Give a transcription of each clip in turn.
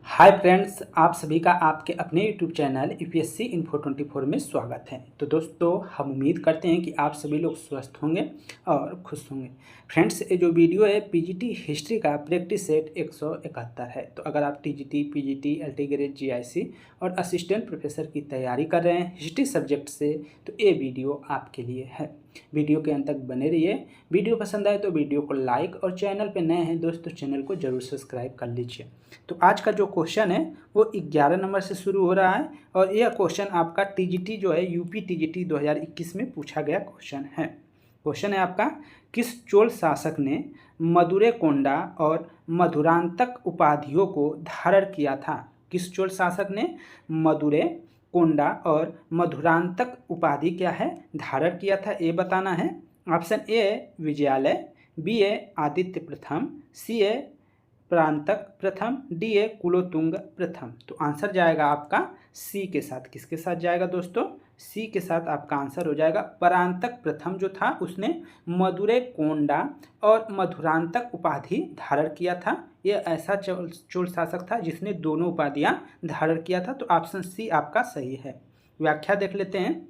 Hi friends, आप सभी का आपके अपने यूट्यूब चैनल यूपीएससी इन्फो 24 में स्वागत है। तो दोस्तों, हम उम्मीद करते हैं कि आप सभी लोग स्वस्थ होंगे और खुश होंगे। फ्रेंड्स, ये जो वीडियो है पीजीटी हिस्ट्री का प्रैक्टिस सेट 171 है। तो अगर आप TGT, PGT, LT grade, GIC और असिस्टेंट प्रोफेसर की तैयारी कर रहे हैं हिस्ट्री सब्जेक्ट से, तो ये वीडियो आपके लिए है। वीडियो के अंत तक बने रहिए। वीडियो पसंद आए तो वीडियो को लाइक और चैनल पे नए हैं दोस्तों चैनल को जरूर सब्सक्राइब कर लीजिए। तो आज का जो क्वेश्चन है वो 11 नंबर से शुरू हो रहा है और यह क्वेश्चन आपका टीजीटी जो है यूपी टीजीटी 2021 में पूछा गया क्वेश्चन है। क्वेश्चन है आपका, किस चोल शासक ने मदुरै कोंडा और मधुरांतक उपाधियों को धारण किया था? किस चोल शासक ने मदुरै कोंडा और मधुरांतक उपाधि क्या है धारण किया था, ये बताना है। ऑप्शन ए विजयालय, बी ए आदित्य प्रथम, सी ए प्रांतक प्रथम, डी ए कुलोतुंग प्रथम। तो आंसर जाएगा आपका सी के साथ। किसके साथ जाएगा दोस्तों? सी के साथ आपका आंसर हो जाएगा। परांतक प्रथम जो था उसने मदुरै कोंडा और मधुरांतक उपाधि धारण किया था। यह ऐसा चोल शासक था जिसने दोनों उपाधियां धारण किया था। तो ऑप्शन सी आपका सही है। व्याख्या देख लेते हैं।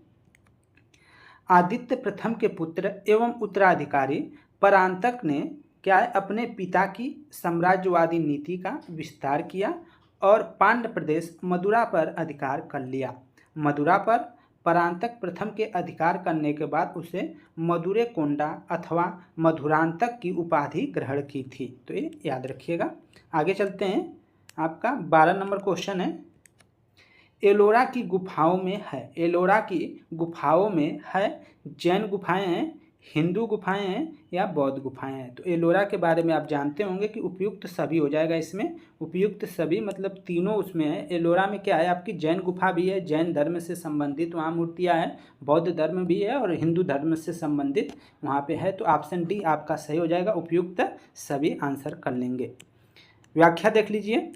आदित्य प्रथम के पुत्र एवं उत्तराधिकारी परांतक ने क्या है अपने पिता की साम्राज्यवादी नीति का विस्तार किया और पांड्य प्रदेश मदुरा पर अधिकार कर लिया। मदुरा पर परांतक प्रथम के अधिकार करने के बाद उसे मदुरै कोंडा अथवा मधुरांतक की उपाधि ग्रहण की थी। तो ये याद रखिएगा। आगे चलते हैं। आपका 12 नंबर क्वेश्चन है, एलोरा की गुफाओं में है। एलोरा की गुफाओं में है जैन गुफाएं हैं, हिंदू गुफाएं हैं या बौद्ध गुफाएं हैं। तो एलोरा के बारे में आप जानते होंगे कि उपयुक्त सभी हो जाएगा इसमें। उपयुक्त सभी मतलब तीनों उसमें है। एलोरा में क्या है, आपकी जैन गुफा भी है, जैन धर्म से संबंधित वहाँ मूर्तियाँ हैं, बौद्ध धर्म भी है और हिंदू धर्म से संबंधित वहाँ पे है। तो ऑप्शन डी आपका सही हो जाएगा। उपयुक्त सभी आंसर कर लेंगे। व्याख्या देख लीजिए।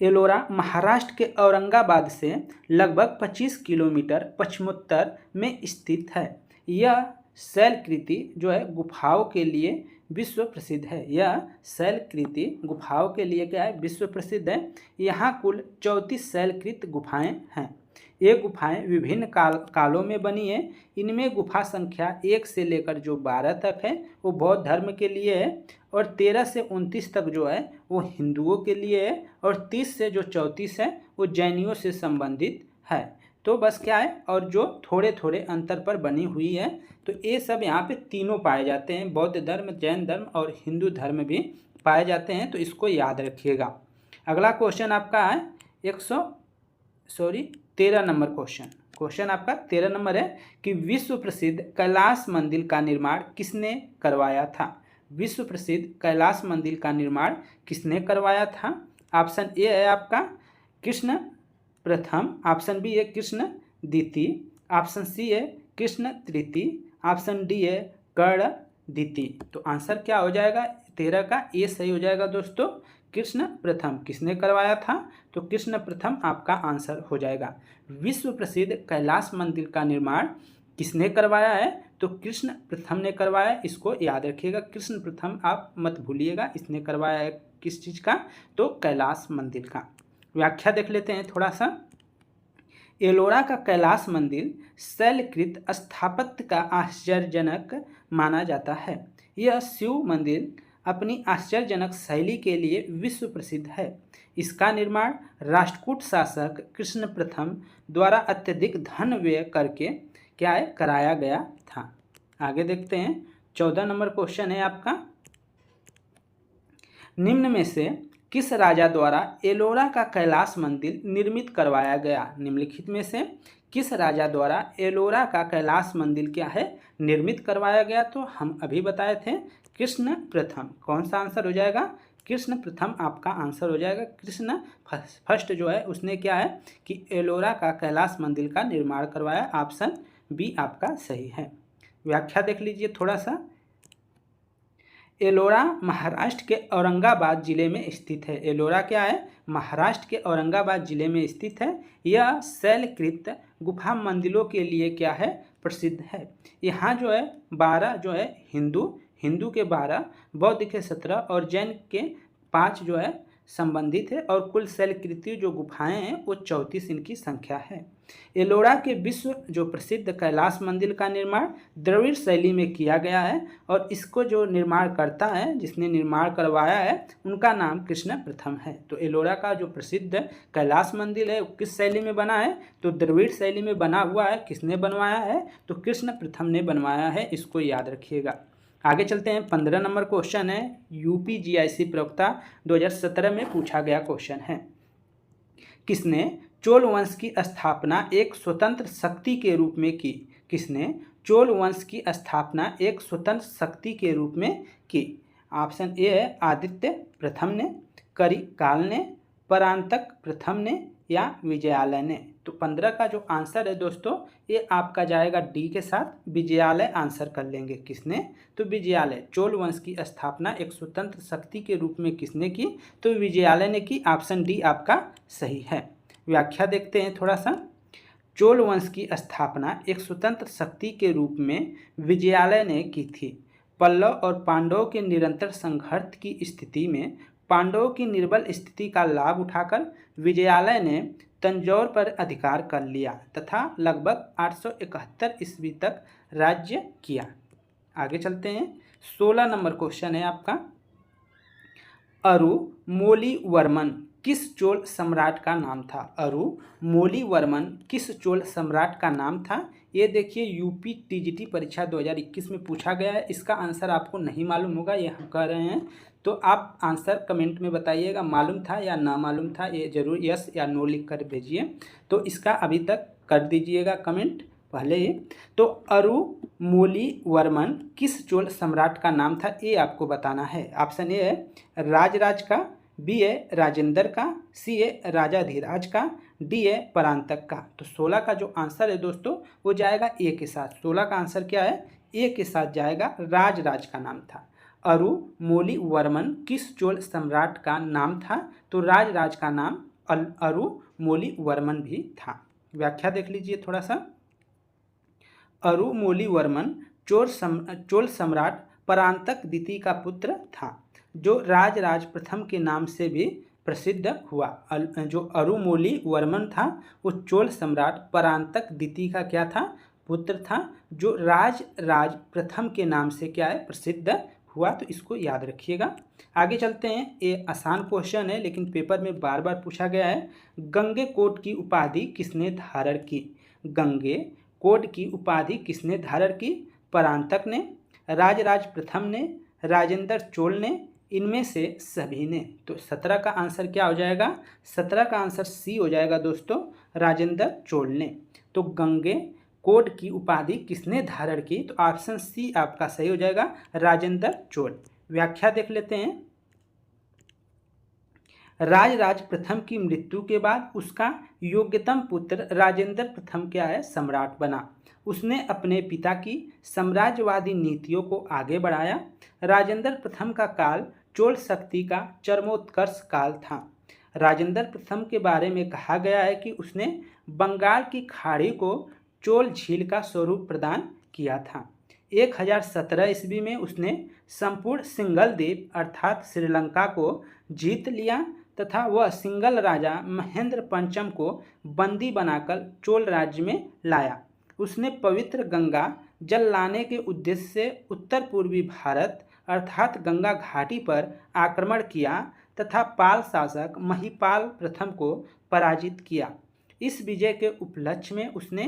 एलोरा महाराष्ट्र के औरंगाबाद से लगभग 25 किलोमीटर पश्चिमोत्तर में स्थित है। यह शैलकृति जो है गुफाओं के लिए विश्व प्रसिद्ध है। यह शैलकृति गुफाओं के लिए क्या है, विश्व प्रसिद्ध है। यहाँ कुल 34 शैलकृत गुफाएं हैं। ये गुफाएं विभिन्न कालों में बनी है। इनमें गुफा संख्या 1 से लेकर जो 12 तक है वो बौद्ध धर्म के लिए है और 13 से 29 तक जो है वो हिंदुओं के लिए है और 30 से जो 34 है वो जैनियों से संबंधित है। तो बस क्या है, और जो थोड़े थोड़े अंतर पर बनी हुई है। तो ये सब यहाँ पे तीनों पाए जाते हैं, बौद्ध धर्म, जैन धर्म और हिंदू धर्म भी पाए जाते हैं। तो इसको याद रखिएगा। अगला क्वेश्चन आपका है 13 नंबर क्वेश्चन आपका 13 नंबर है कि विश्व प्रसिद्ध कैलाश मंदिर का निर्माण किसने करवाया था? विश्व प्रसिद्ध कैलाश मंदिर का निर्माण किसने करवाया था? ऑप्शन ए है आपका कृष्ण प्रथम, ऑप्शन बी है कृष्ण द्वितीय, ऑप्शन सी है कृष्ण तृतीय, ऑप्शन डी है कर्ण द्वितीय। तो आंसर क्या हो जाएगा? 13 का ए सही हो जाएगा दोस्तों। कृष्ण प्रथम किसने करवाया था? तो कृष्ण प्रथम आपका आंसर हो जाएगा। विश्व प्रसिद्ध कैलाश मंदिर का निर्माण किसने करवाया है? तो कृष्ण प्रथम ने करवाया। इसको याद रखिएगा, कृष्ण प्रथम आप मत भूलिएगा। इसने करवाया है किस चीज़ का? तो कैलाश मंदिर का। व्याख्या देख लेते हैं थोड़ा सा। एलोरा का कैलाश मंदिर शैलकृत स्थापत्य का आश्चर्यजनक माना जाता है। यह शिव मंदिर अपनी आश्चर्यजनक शैली के लिए विश्व प्रसिद्ध है। इसका निर्माण राष्ट्रकूट शासक कृष्ण प्रथम द्वारा अत्यधिक धन व्यय करके क्या है कराया गया था। आगे देखते हैं। 14 नंबर क्वेश्चन है आपका, निम्न में से किस राजा द्वारा एलोरा का कैलाश मंदिर निर्मित करवाया गया? निम्नलिखित में से किस राजा द्वारा एलोरा का कैलाश मंदिर क्या है निर्मित करवाया गया? तो हम अभी बताए थे कृष्ण प्रथम। कौन सा आंसर हो जाएगा? कृष्ण प्रथम आपका आंसर हो जाएगा। कृष्ण फर्स्ट जो है उसने क्या है कि एलोरा का कैलाश मंदिर का निर्माण करवाया। ऑप्शन बी आपका सही है। व्याख्या देख लीजिए थोड़ा सा। एलोरा महाराष्ट्र के औरंगाबाद जिले में स्थित है। एलोरा क्या है? महाराष्ट्र के औरंगाबाद जिले में स्थित है। यह शैलकृत गुफा मंदिरों के लिए क्या है प्रसिद्ध है। यहाँ जो है 12 जो है हिंदू के 12, बौद्ध के 17 और जैन के 5 जो है संबंधित है और कुल शैलकृति जो गुफाएं हैं वो 34 इनकी संख्या है। एलोरा के विश्व जो प्रसिद्ध कैलाश मंदिर का निर्माण द्रविड़ शैली में किया गया है और इसको जो निर्माण करता है, जिसने निर्माण करवाया है, उनका नाम कृष्ण प्रथम है। तो एलोरा का जो प्रसिद्ध कैलाश मंदिर है वो किस शैली में बना है? तो द्रविड़ शैली में बना हुआ है। किसने बनवाया है? तो कृष्ण प्रथम ने बनवाया है, इसको याद रखिएगा। आगे चलते हैं। 15 नंबर क्वेश्चन है, यूपीजीआईसी प्रवक्ता 2017 में पूछा गया क्वेश्चन है, किसने चोल वंश की स्थापना एक स्वतंत्र शक्ति के रूप में की? किसने चोल वंश की स्थापना एक स्वतंत्र शक्ति के रूप में की? ऑप्शन ए है आदित्य प्रथम ने, करिकाल ने, परांतक प्रथम ने या विजयालय ने। तो 15 का जो आंसर है दोस्तों ये आपका जाएगा डी के साथ, विजयालय आंसर कर लेंगे। किसने? तो विजयालय। चोल वंश की स्थापना एक स्वतंत्र शक्ति के रूप में किसने की? तो विजयालय ने की। ऑप्शन डी आपका सही है। व्याख्या देखते हैं थोड़ा सा। चोल वंश की स्थापना एक स्वतंत्र शक्ति के रूप में विजयालय ने की थी। पल्लव और पांडवों के निरंतर संघर्ष की स्थिति में पांडवों की निर्बल स्थिति का लाभ उठाकर विजयालय ने तंजौर पर अधिकार कर लिया तथा लगभग 871 ईस्वी तक राज्य किया। आगे चलते हैं। 16 नंबर क्वेश्चन है आपका, अरुमोलीवर्मन किस चोल सम्राट का नाम था? अरुमोलीवर्मन किस चोल सम्राट का नाम था? ये देखिए यूपी टीजीटी परीक्षा 2021 में पूछा गया है। इसका आंसर आपको नहीं मालूम होगा, ये हम कह रहे हैं, तो आप आंसर कमेंट में बताइएगा मालूम था या ना मालूम था, ये जरूर यस या नो लिख कर भेजिए। तो इसका अभी तक कर दीजिएगा कमेंट पहले ही। तो अरुमोलीवर्मन किस चोल सम्राट का नाम था, ये आपको बताना है। ऑप्शन ए है राजराज का, बी है राजेंद्र का, सी है राजाधिराज का, डी है परांतक का। तो 16 का जो आंसर है दोस्तों वो जाएगा ए के साथ। 16 का आंसर क्या है? ए के साथ जाएगा, राजराज का नाम था। अरुमोलीवर्मन किस चोल सम्राट का नाम था? तो राजराज का नाम अरुमोलीवर्मन भी था। व्याख्या देख लीजिए थोड़ा सा। अरुमोलीवर्मन चोल सम्राट परांतक द्वितीय का पुत्र था, जो राजराज प्रथम के नाम से भी प्रसिद्ध हुआ। जो अरुमोलीवर्मन था वो चोल सम्राट परांतक द्वितीय का क्या था? पुत्र था, जो राजराज प्रथम के नाम से क्या है? प्रसिद्ध हुआ। तो इसको याद रखिएगा। आगे चलते हैं। ये आसान क्वेश्चन है लेकिन पेपर में बार बार पूछा गया है। गंगेकोट की उपाधि किसने धारण की? गंगेकोट की उपाधि किसने धारण की? परांतक ने, राजराज प्रथम ने, राजेंद्र चोल ने, इनमें से सभी ने। तो 17 का आंसर क्या हो जाएगा? 17 का आंसर सी हो जाएगा दोस्तों, राजेंद्र चोल ने। तो गंगेकोट की उपाधि किसने धारण की? तो ऑप्शन सी आपका सही हो जाएगा, राजेंद्र चोल। व्याख्या देख लेते हैं। राजराज प्रथम की मृत्यु के बाद उसका योग्यतम पुत्र राजेंद्र प्रथम क्या है? सम्राट बना। उसने अपने पिता की साम्राज्यवादी नीतियों को आगे बढ़ाया। राजेंद्र प्रथम का काल चोल शक्ति का चरमोत्कर्ष काल था। राजेंद्र प्रथम के बारे में कहा गया है कि उसने बंगाल की खाड़ी को चोल झील का स्वरूप प्रदान किया था। 1017 ईस्वी में उसने संपूर्ण सिंगल द्वीप अर्थात श्रीलंका को जीत लिया तथा वह सिंगल राजा महेंद्र पंचम को बंदी बनाकर चोल राज्य में लाया। उसने पवित्र गंगा जल लाने के उद्देश्य से उत्तर पूर्वी भारत अर्थात गंगा घाटी पर आक्रमण किया तथा पाल शासक महिपाल प्रथम को पराजित किया। इस विजय के उपलक्ष्य में उसने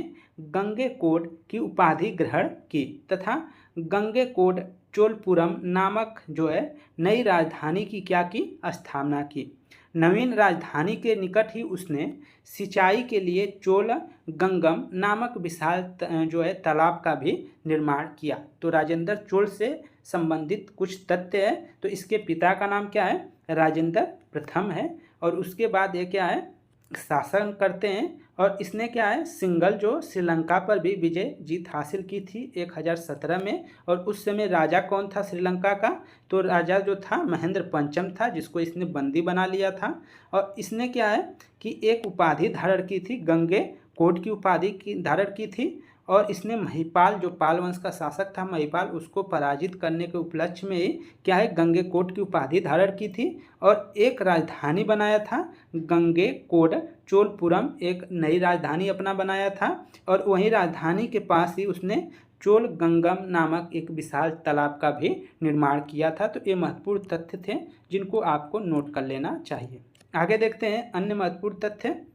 गंगेकोट की उपाधि ग्रहण की तथा गंगेकोट चोलपुरम नामक जो है नई राजधानी की क्या की? स्थापना की। नवीन राजधानी के निकट ही उसने सिंचाई के लिए चोल गंगम नामक विशाल जो है तालाब का भी निर्माण किया। तो राजेंद्र चोल से संबंधित कुछ तथ्य है। तो इसके पिता का नाम क्या है? राजेंद्र प्रथम है। और उसके बाद ये क्या है? शासन करते हैं। और इसने क्या है? सिंगल जो श्रीलंका पर भी विजय जीत हासिल की थी 1017 में। और उस समय राजा कौन था श्रीलंका का? तो राजा जो था महेंद्र पंचम था, जिसको इसने बंदी बना लिया था। और इसने क्या है कि एक उपाधि धारण की थी, गंगेकोट की उपाधि की धारण की थी। और इसने महिपाल, जो पाल वंश का शासक था महिपाल, उसको पराजित करने के उपलक्ष्य में क्या है गंगेकोट की उपाधि धारण की थी और एक राजधानी बनाया था गंगेकोट चोलपुरम, एक नई राजधानी अपना बनाया था और वहीं राजधानी के पास ही उसने चोल गंगम नामक एक विशाल तालाब का भी निर्माण किया था। तो ये महत्वपूर्ण तथ्य थे जिनको आपको नोट कर लेना चाहिए। आगे देखते हैं अन्य महत्वपूर्ण तथ्य।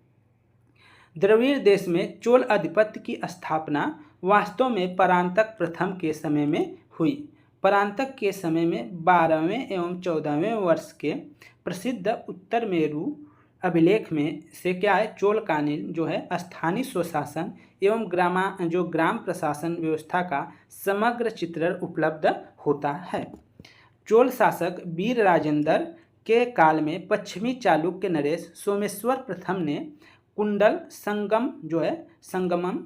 द्रविड़ देश में चोल आधिपत्य की स्थापना वास्तव में परांतक प्रथम के समय में हुई। परांतक के समय में 12वें एवं 14वें वर्ष के प्रसिद्ध उत्तर मेरु अभिलेख में से क्या है चोल कालीन जो है स्थानीय स्वशासन एवं ग्राम प्रशासन व्यवस्था का समग्र चित्रण उपलब्ध होता है। चोल शासक वीर राजेंद्र के काल में पश्चिमी चालुक्य नरेश सोमेश्वर प्रथम ने कुंडल संगमम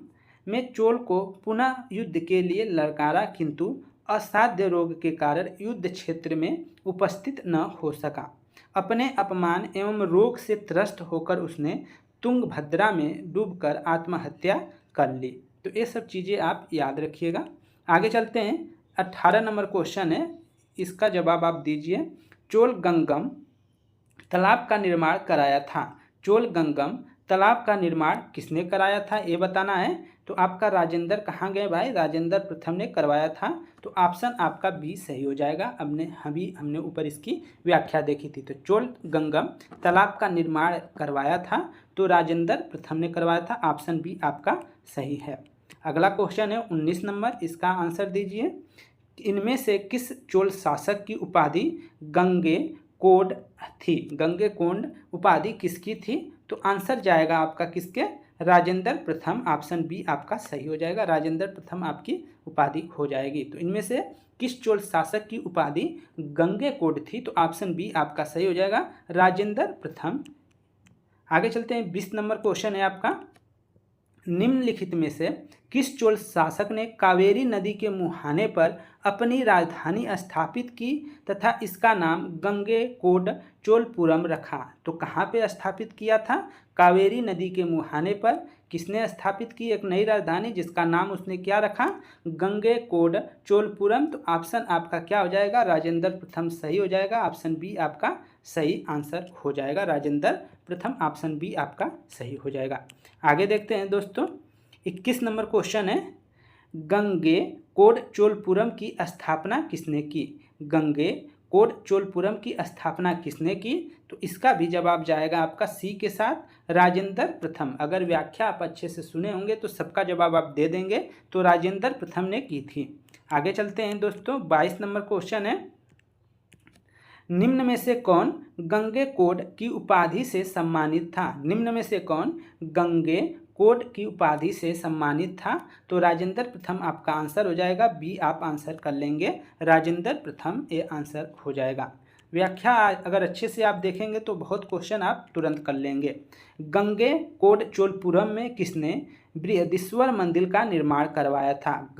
में चोल को पुनः युद्ध के लिए ललकारा, किंतु असाध्य रोग के कारण युद्ध क्षेत्र में उपस्थित न हो सका। अपने अपमान एवं रोग से त्रस्त होकर उसने तुंगभद्रा में डूबकर आत्महत्या कर ली। तो ये सब चीज़ें आप याद रखिएगा। आगे चलते हैं। 18 नंबर क्वेश्चन है, इसका जवाब आप दीजिए। चोल गंगम तालाब का निर्माण कराया था। चोल गंगम तालाब का निर्माण किसने कराया था ये बताना है। तो आपका राजेंद्र कहाँ गए भाई, राजेंद्र प्रथम ने करवाया था। तो ऑप्शन आपका बी सही हो जाएगा। हमने ऊपर इसकी व्याख्या देखी थी। तो चोल गंगम तालाब का निर्माण करवाया था तो राजेंद्र प्रथम ने करवाया था। ऑप्शन बी आपका सही है। अगला क्वेश्चन है 19 नंबर, इसका आंसर दीजिए। इनमें से किस चोल शासक की उपाधि गंगेकोंड थी? गंगेकोंड उपाधि किसकी थी? तो आंसर जाएगा आपका किसके, राजेंद्र प्रथम। ऑप्शन बी आपका सही हो जाएगा। राजेंद्र प्रथम आपकी उपाधि हो जाएगी। तो इनमें से किस चोल शासक की उपाधि गंगेकोंड थी? तो ऑप्शन बी आपका सही हो जाएगा, राजेंद्र प्रथम। आगे चलते हैं। 20 नंबर क्वेश्चन है आपका। निम्नलिखित में से किस चोल शासक ने कावेरी नदी के मुहाने पर अपनी राजधानी स्थापित की तथा इसका नाम गंगेकोंड चोलपुरम रखा? तो कहाँ पे स्थापित किया था? कावेरी नदी के मुहाने पर किसने स्थापित की एक नई राजधानी जिसका नाम उसने क्या रखा, गंगेकोंड चोलपुरम। तो ऑप्शन आपका क्या हो जाएगा, राजेंद्र प्रथम सही हो जाएगा। ऑप्शन बी आपका सही आंसर हो जाएगा, राजेंद्र प्रथम। ऑप्शन बी आपका सही हो जाएगा। आगे देखते हैं दोस्तों। 21 नंबर क्वेश्चन है, गंगेकोंड चोलपुरम की स्थापना किसने की? गंगेकोंड चोलपुरम की स्थापना किसने की? तो इसका भी जवाब जाएगा आपका सी के साथ, राजेंद्र प्रथम। अगर व्याख्या आप अच्छे से सुने होंगे तो सबका जवाब आप दे देंगे। तो राजेंद्र प्रथम ने की थी। आगे चलते हैं दोस्तों। 22 नंबर क्वेश्चन है, निम्न में से कौन गंगेकोंड की उपाधि से सम्मानित था? निम्न में से कौन गंगेकोंड की उपाधि से सम्मानित था? तो राजेंद्र प्रथम आपका आंसर हो जाएगा। बी आप आंसर कर लेंगे, राजेंद्र प्रथम ये आंसर हो जाएगा। व्याख्या अगर अच्छे से आप देखेंगे तो बहुत क्वेश्चन आप तुरंत कर लेंगे। गंगेकोंड चोलपुरम में किसने बृहदीश्वर मंदिर का निर्माण करवाया था?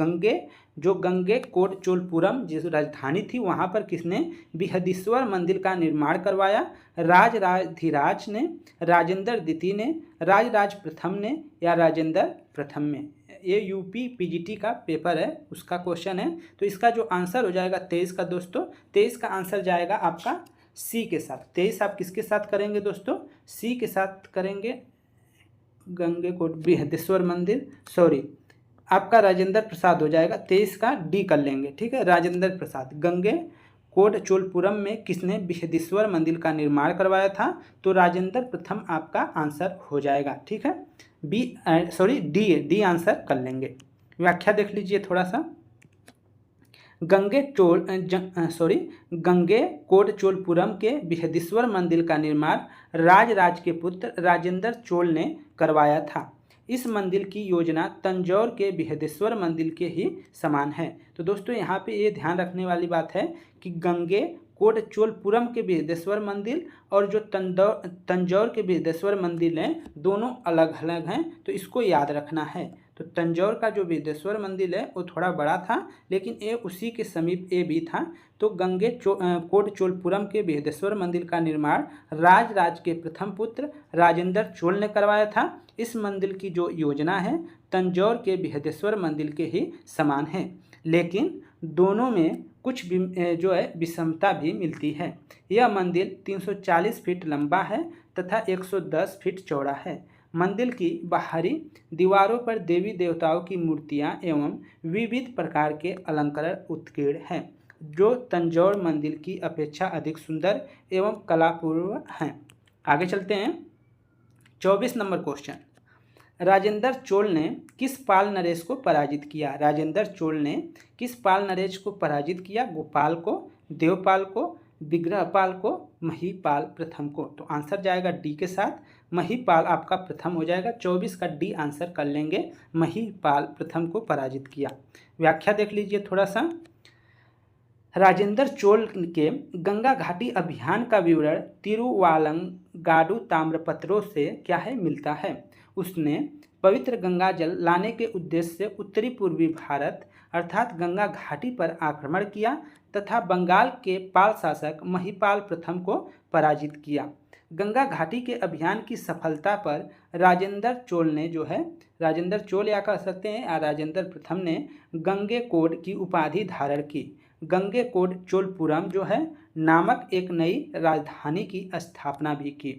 गंगेकोंड चोलपुरम जिस राजधानी थी वहाँ पर किसने बृहदीश्वर मंदिर का निर्माण करवाया? राजराधिराज ने, राजेंद्र द्वितीय ने, राजराज प्रथम ने या राजेंद्र प्रथम में? ये यूपी पीजीटी का पेपर है, उसका क्वेश्चन है। तो इसका जो आंसर हो जाएगा 23 का दोस्तों, 23 का आंसर जाएगा आपका सी के साथ। 23 आप किसके साथ करेंगे दोस्तों? सी के साथ करेंगे। गंगेकोंड बृहदेश्वर मंदिर, सॉरी आपका राजेंद्र प्रसाद हो जाएगा। 23 का डी कर लेंगे, ठीक है, राजेंद्र प्रसाद। गंगेकोंड चोलपुरम में किसने बृहदीश्वर मंदिर का निर्माण करवाया था? तो राजेंद्र प्रथम आपका आंसर हो जाएगा, ठीक है। डी आंसर कर लेंगे। व्याख्या देख लीजिए थोड़ा सा। गंगेकोंड चोलपुरम के बृहदीश्वर मंदिर का निर्माण राजराज के पुत्र राजेंद्र चोल ने करवाया था। इस मंदिर की योजना तंजौर के बृहदेश्वर मंदिर के ही समान है। तो दोस्तों यहाँ पे ये ध्यान रखने वाली बात है कि गंगेकोंड चोलपुरम के बृहदेश्वर मंदिर और जो तंजौर के बृहदेश्वर मंदिर हैं दोनों अलग अलग हैं, तो इसको याद रखना है। तो तंजौर का जो बृहदेश्वर मंदिर है वो थोड़ा बड़ा था, लेकिन ये उसी के समीप ये भी था। तो गंगेकोंड चोलपुरम के बृहदेश्वर मंदिर का निर्माण राजराज के प्रथम पुत्र राजेंद्र चोल ने करवाया था। इस मंदिर की जो योजना है तंजौर के बृहदेश्वर मंदिर के ही समान है, लेकिन दोनों में कुछ जो है विषमता भी मिलती है। यह मंदिर 340 फीट लंबा है तथा 110 फीट चौड़ा है। मंदिर की बाहरी दीवारों पर देवी देवताओं की मूर्तियां एवं विविध प्रकार के अलंकरण उत्कीर्ण हैं, जो तंजौर मंदिर की अपेक्षा अधिक सुंदर एवं कलापूर्ण हैं। आगे चलते हैं। 24 नंबर क्वेश्चन, राजेंद्र चोल ने किस पाल नरेश को पराजित किया? राजेंद्र चोल ने किस पाल नरेश को पराजित किया? गोपाल को, देवपाल को, विग्रहपाल को, महीपाल प्रथम को। तो आंसर जाएगा डी के साथ, महीपाल आपका प्रथम हो जाएगा। 24 का डी आंसर कर लेंगे, महीपाल प्रथम को पराजित किया। व्याख्या देख लीजिए थोड़ा सा। राजेंद्र चोल के गंगा घाटी अभियान का विवरण तिरुवालंगाडु ताम्रपत्रों से क्या है मिलता है। उसने पवित्र गंगा जल लाने के उद्देश्य से उत्तरी पूर्वी भारत अर्थात गंगा घाटी पर आक्रमण किया तथा बंगाल के पाल शासक महीपाल प्रथम को पराजित किया। गंगा घाटी के अभियान की सफलता पर राजेंद्र चोल ने जो है, राजेंद्र चोल या कह सकते हैं राजेंद्र प्रथम ने गंगेकोंड की उपाधि धारण की। गंगेकोंड चोलपुरम जो है नामक एक नई राजधानी की स्थापना भी की।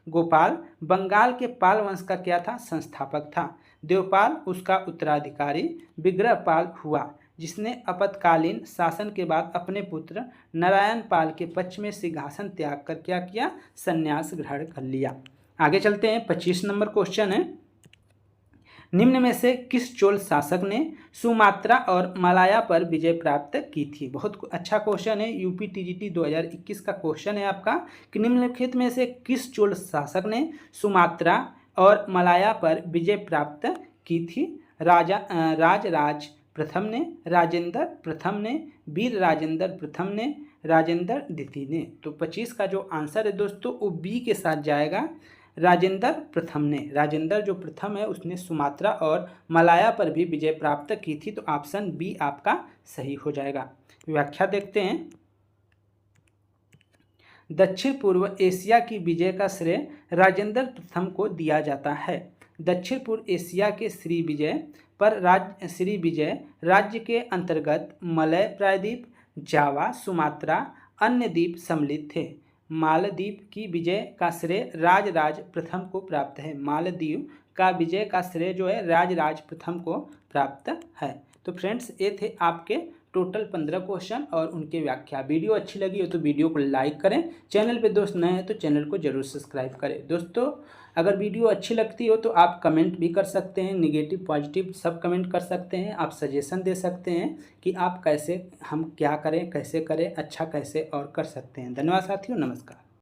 गोपाल बंगाल के पाल वंश का क्या था? संस्थापक था। देवपाल उसका उत्तराधिकारी विग्रहपाल हुआ, जिसने आपातकालीन शासन के बाद अपने पुत्र नारायण पाल के पक्ष में सिंहासन त्याग कर क्या किया? संन्यास ग्रहण कर लिया। आगे चलते हैं। 25 नंबर क्वेश्चन है, निम्न में से किस चोल शासक ने सुमात्रा और मलाया पर विजय प्राप्त की थी? बहुत अच्छा क्वेश्चन है, यूपी टीजीटी 2021 का क्वेश्चन है आपका कि निम्नलिखित में से किस चोल शासक ने सुमात्रा और मलाया पर विजय प्राप्त की थी? राजराज प्रथम ने, राजेंद्र प्रथम ने, वीर राजेंद्र प्रथम ने, राजेंद्र द्वितीय ने। तो 25 का जो आंसर है दोस्तों वो बी के साथ जाएगा, राजेंद्र प्रथम ने। राजेंद्र जो प्रथम है उसने सुमात्रा और मलाया पर भी विजय प्राप्त की थी, तो ऑप्शन बी आपका सही हो जाएगा। व्याख्या देखते हैं। दक्षिण पूर्व एशिया की विजय का श्रेय राजेंद्र प्रथम को दिया जाता है। दक्षिण पूर्व एशिया के श्री विजय राज्य के अंतर्गत मलय प्रायद्वीप, जावा, सुमात्रा, अन्य द्वीप सम्मिलित थे। मालदीव की विजय का श्रेय राजराज प्रथम को प्राप्त है। मालदीव का विजय का श्रेय जो है राजराज प्रथम को प्राप्त है। तो फ्रेंड्स ये थे आपके टोटल 15 क्वेश्चन और उनके व्याख्या। वीडियो अच्छी लगी हो तो वीडियो को लाइक करें, चैनल पे दोस्त नए हैं तो चैनल को जरूर सब्सक्राइब करें। दोस्तों अगर वीडियो अच्छी लगती हो तो आप कमेंट भी कर सकते हैं, निगेटिव पॉजिटिव सब कमेंट कर सकते हैं। आप सजेशन दे सकते हैं कि आप कैसे, हम क्या करें, कैसे करें, अच्छा कैसे और कर सकते हैं। धन्यवाद साथियों, नमस्कार।